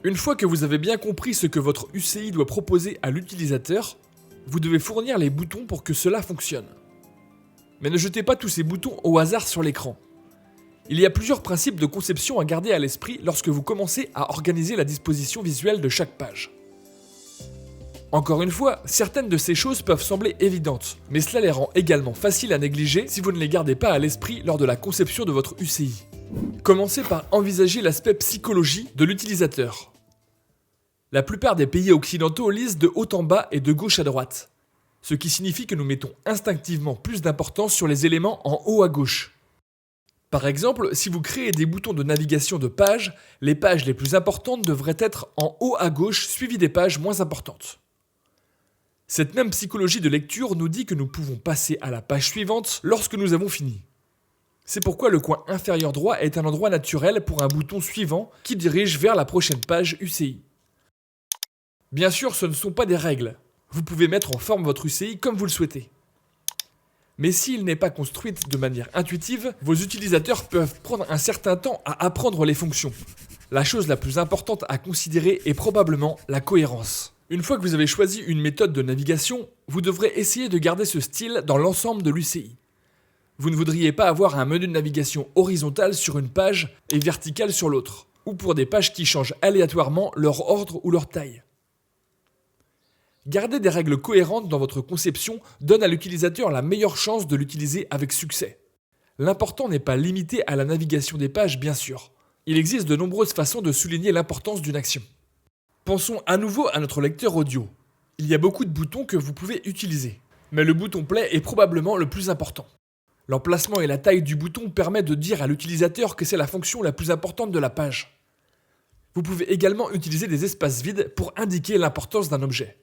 Une fois que vous avez bien compris ce que votre UCI doit proposer à l'utilisateur, vous devez fournir les boutons pour que cela fonctionne. Mais ne jetez pas tous ces boutons au hasard sur l'écran. Il y a plusieurs principes de conception à garder à l'esprit lorsque vous commencez à organiser la disposition visuelle de chaque page. Encore une fois, certaines de ces choses peuvent sembler évidentes, mais cela les rend également faciles à négliger si vous ne les gardez pas à l'esprit lors de la conception de votre UCI. Commencez par envisager l'aspect psychologie de l'utilisateur. La plupart des pays occidentaux lisent de haut en bas et de gauche à droite, ce qui signifie que nous mettons instinctivement plus d'importance sur les éléments en haut à gauche. Par exemple, si vous créez des boutons de navigation de pages, les pages les plus importantes devraient être en haut à gauche suivies des pages moins importantes. Cette même psychologie de lecture nous dit que nous pouvons passer à la page suivante lorsque nous avons fini. C'est pourquoi le coin inférieur droit est un endroit naturel pour un bouton suivant qui dirige vers la prochaine page UCI. Bien sûr, ce ne sont pas des règles. Vous pouvez mettre en forme votre UCI comme vous le souhaitez. Mais s'il n'est pas construite de manière intuitive, vos utilisateurs peuvent prendre un certain temps à apprendre les fonctions. La chose la plus importante à considérer est probablement la cohérence. Une fois que vous avez choisi une méthode de navigation, vous devrez essayer de garder ce style dans l'ensemble de l'UCI. Vous ne voudriez pas avoir un menu de navigation horizontal sur une page et vertical sur l'autre, ou pour des pages qui changent aléatoirement leur ordre ou leur taille. Garder des règles cohérentes dans votre conception donne à l'utilisateur la meilleure chance de l'utiliser avec succès. L'important n'est pas limité à la navigation des pages, bien sûr. Il existe de nombreuses façons de souligner l'importance d'une action. Pensons à nouveau à notre lecteur audio. Il y a beaucoup de boutons que vous pouvez utiliser, mais le bouton play est probablement le plus important. L'emplacement et la taille du bouton permettent de dire à l'utilisateur que c'est la fonction la plus importante de la page. Vous pouvez également utiliser des espaces vides pour indiquer l'importance d'un objet.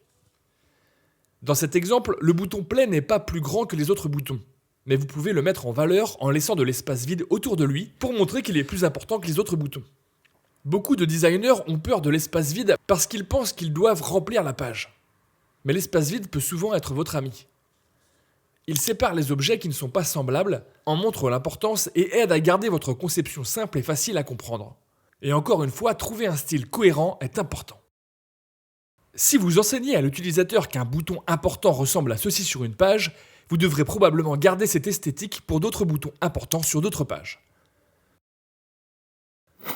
Dans cet exemple, le bouton play n'est pas plus grand que les autres boutons, mais vous pouvez le mettre en valeur en laissant de l'espace vide autour de lui pour montrer qu'il est plus important que les autres boutons. Beaucoup de designers ont peur de l'espace vide parce qu'ils pensent qu'ils doivent remplir la page. Mais l'espace vide peut souvent être votre ami. Il sépare les objets qui ne sont pas semblables, en montre l'importance et aide à garder votre conception simple et facile à comprendre. Et encore une fois, trouver un style cohérent est important. Si vous enseignez à l'utilisateur qu'un bouton important ressemble à ceci sur une page, vous devrez probablement garder cette esthétique pour d'autres boutons importants sur d'autres pages.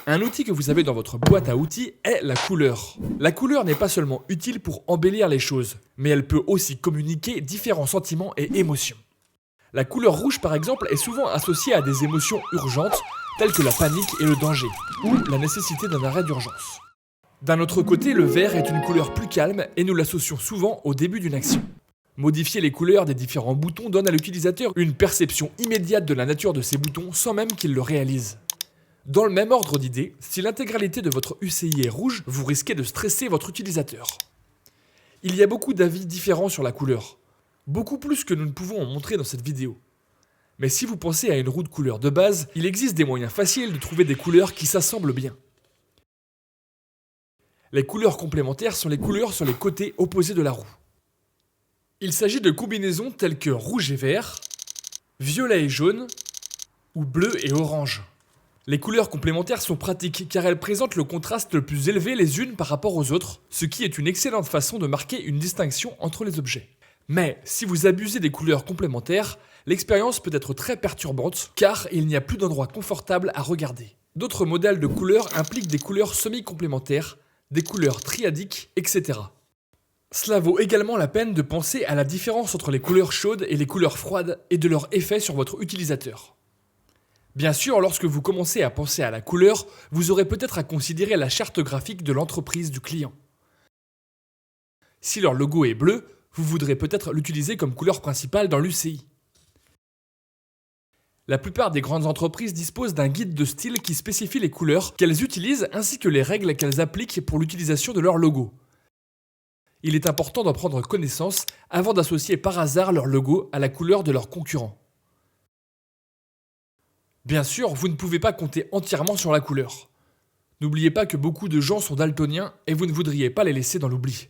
Un outil que vous avez dans votre boîte à outils est la couleur. La couleur n'est pas seulement utile pour embellir les choses, mais elle peut aussi communiquer différents sentiments et émotions. La couleur rouge par exemple est souvent associée à des émotions urgentes telles que la panique et le danger, ou la nécessité d'un arrêt d'urgence. D'un autre côté, le vert est une couleur plus calme et nous l'associons souvent au début d'une action. Modifier les couleurs des différents boutons donne à l'utilisateur une perception immédiate de la nature de ces boutons sans même qu'il le réalise. Dans le même ordre d'idées, si l'intégralité de votre UCI est rouge, vous risquez de stresser votre utilisateur. Il y a beaucoup d'avis différents sur la couleur, beaucoup plus que nous ne pouvons en montrer dans cette vidéo. Mais si vous pensez à une roue de couleur de base, il existe des moyens faciles de trouver des couleurs qui s'assemblent bien. Les couleurs complémentaires sont les couleurs sur les côtés opposés de la roue. Il s'agit de combinaisons telles que rouge et vert, violet et jaune, ou bleu et orange. Les couleurs complémentaires sont pratiques car elles présentent le contraste le plus élevé les unes par rapport aux autres, ce qui est une excellente façon de marquer une distinction entre les objets. Mais si vous abusez des couleurs complémentaires, l'expérience peut être très perturbante car il n'y a plus d'endroit confortable à regarder. D'autres modèles de couleurs impliquent des couleurs semi-complémentaires, des couleurs triadiques, etc. Cela vaut également la peine de penser à la différence entre les couleurs chaudes et les couleurs froides et de leur effet sur votre utilisateur. Bien sûr, lorsque vous commencez à penser à la couleur, vous aurez peut-être à considérer la charte graphique de l'entreprise du client. Si leur logo est bleu, vous voudrez peut-être l'utiliser comme couleur principale dans l'UCI. La plupart des grandes entreprises disposent d'un guide de style qui spécifie les couleurs qu'elles utilisent ainsi que les règles qu'elles appliquent pour l'utilisation de leur logo. Il est important d'en prendre connaissance avant d'associer par hasard leur logo à la couleur de leurs concurrents. Bien sûr, vous ne pouvez pas compter entièrement sur la couleur. N'oubliez pas que beaucoup de gens sont daltoniens et vous ne voudriez pas les laisser dans l'oubli.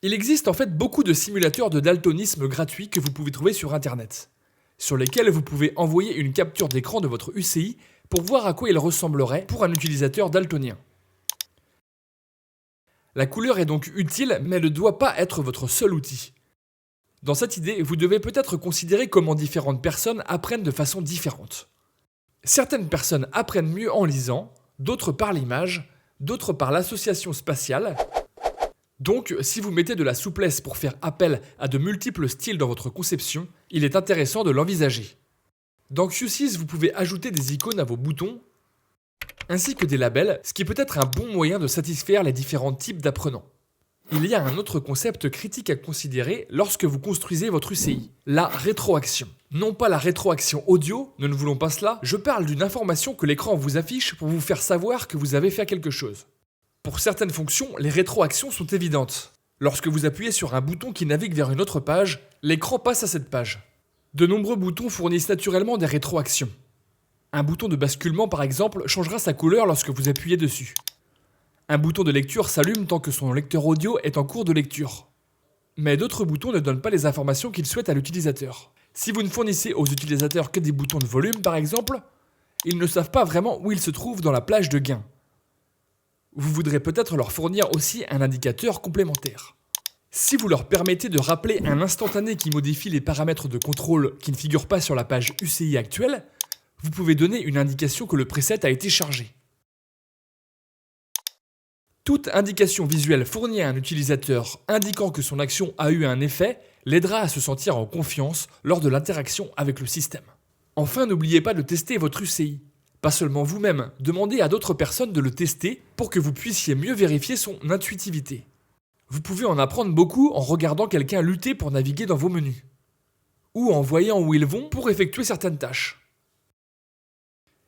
Il existe en fait beaucoup de simulateurs de daltonisme gratuits que vous pouvez trouver sur internet, sur lesquels vous pouvez envoyer une capture d'écran de votre UCI pour voir à quoi il ressemblerait pour un utilisateur daltonien. La couleur est donc utile, mais ne doit pas être votre seul outil. Dans cette idée, vous devez peut-être considérer comment différentes personnes apprennent de façon différente. Certaines personnes apprennent mieux en lisant, d'autres par l'image, d'autres par l'association spatiale. Donc, si vous mettez de la souplesse pour faire appel à de multiples styles dans votre conception, il est intéressant de l'envisager. Dans Q6, vous pouvez ajouter des icônes à vos boutons, ainsi que des labels, ce qui peut être un bon moyen de satisfaire les différents types d'apprenants. Il y a un autre concept critique à considérer lorsque vous construisez votre UCI, la rétroaction. Non pas la rétroaction audio, nous ne voulons pas cela, je parle d'une information que l'écran vous affiche pour vous faire savoir que vous avez fait quelque chose. Pour certaines fonctions, les rétroactions sont évidentes. Lorsque vous appuyez sur un bouton qui navigue vers une autre page, l'écran passe à cette page. De nombreux boutons fournissent naturellement des rétroactions. Un bouton de basculement par exemple changera sa couleur lorsque vous appuyez dessus. Un bouton de lecture s'allume tant que son lecteur audio est en cours de lecture. Mais d'autres boutons ne donnent pas les informations qu'ils souhaitent à l'utilisateur. Si vous ne fournissez aux utilisateurs que des boutons de volume par exemple, ils ne savent pas vraiment où ils se trouvent dans la plage de gain. Vous voudrez peut-être leur fournir aussi un indicateur complémentaire. Si vous leur permettez de rappeler un instantané qui modifie les paramètres de contrôle qui ne figurent pas sur la page UCI actuelle, vous pouvez donner une indication que le preset a été chargé. Toute indication visuelle fournie à un utilisateur indiquant que son action a eu un effet l'aidera à se sentir en confiance lors de l'interaction avec le système. Enfin, n'oubliez pas de tester votre UCI. Pas seulement vous-même, demandez à d'autres personnes de le tester pour que vous puissiez mieux vérifier son intuitivité. Vous pouvez en apprendre beaucoup en regardant quelqu'un lutter pour naviguer dans vos menus, ou en voyant où ils vont pour effectuer certaines tâches.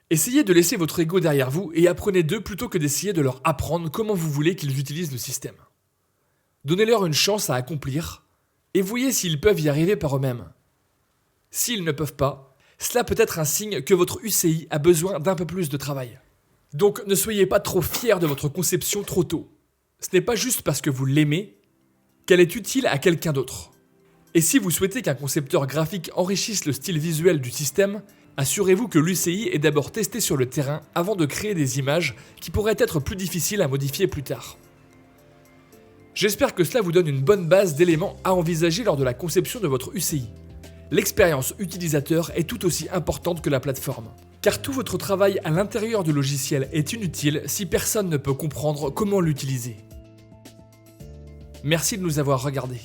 Essayez de laisser votre ego derrière vous et apprenez d'eux plutôt que d'essayer de leur apprendre comment vous voulez qu'ils utilisent le système. Donnez-leur une chance à accomplir et voyez s'ils peuvent y arriver par eux-mêmes. S'ils ne peuvent pas, cela peut être un signe que votre UCI a besoin d'un peu plus de travail. Donc ne soyez pas trop fiers de votre conception trop tôt. Ce n'est pas juste parce que vous l'aimez qu'elle est utile à quelqu'un d'autre. Et si vous souhaitez qu'un concepteur graphique enrichisse le style visuel du système, assurez-vous que l'UCI est d'abord testé sur le terrain avant de créer des images qui pourraient être plus difficiles à modifier plus tard. J'espère que cela vous donne une bonne base d'éléments à envisager lors de la conception de votre UCI. L'expérience utilisateur est tout aussi importante que la plateforme, car tout votre travail à l'intérieur du logiciel est inutile si personne ne peut comprendre comment l'utiliser. Merci de nous avoir regardés.